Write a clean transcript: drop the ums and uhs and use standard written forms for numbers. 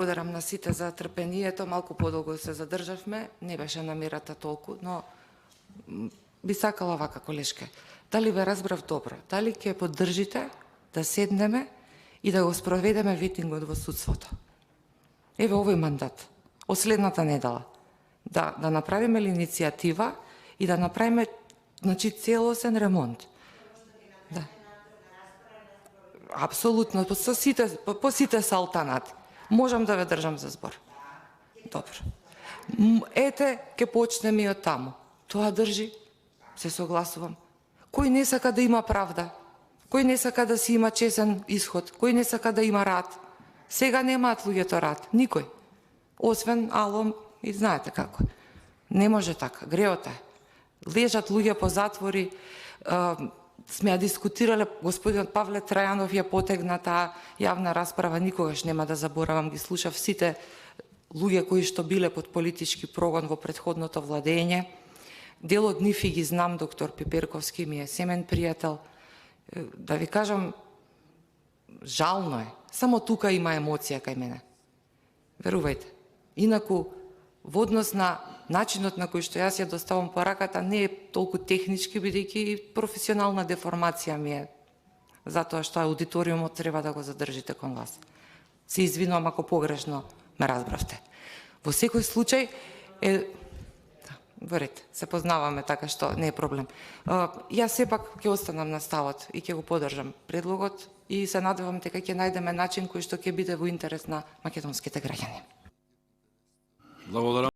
Благодарам на сите за трпението, малку подолго се задржавме, не беше намерата толку, но би сакала вака, колешке. Дали ве разбрав добро, дали ќе поддржите да седнеме и да го спроведеме ветингот во судството? Еве овој мандат, од следната недела, да направиме иницијатива и да направиме, значи, целосен ремонт. Да. Апсолутно, по сите салтанати. Можам да ве држам за збор. Добро. Ете, ќе почнеме и од таму. Тоа држи, се согласувам. Кој не сака да има правда? Кој не сака да си има чесен исход? Кој не сака да има рад? Сега немаат луѓето рад, никој. Освен Алом, и знаете како. Не може така, греота е. Лежат луѓе по затвори, сме ја дискутирале, господинот Павле Трајанов ја потегна таа јавна расправа, никогаш нема да заборавам, ги слушав сите луѓе кои што биле под политички прогон во претходното владење. Дел од нив и ги знам, доктор Пиперковски ми е семен пријател. Да ви кажам, жално е. Само тука има емоција кај мене. Верувајте. Инаку, во однос на начинот на кој што јас ја доставам пораката не е толку технички, бидејќи професионална деформација ми е, затоа што аудиториумот треба да го задржите кон вас. Се извинувам ако погрешно ме разбравте. Во секој случај верете, се познаваме, така што не е проблем. Јас сепак ќе останам на ставот и ќе го поддржам предлогот и се надевам дека ќе најдеме начин кој што ќе биде во интерес на македонските граѓани. Благодарам.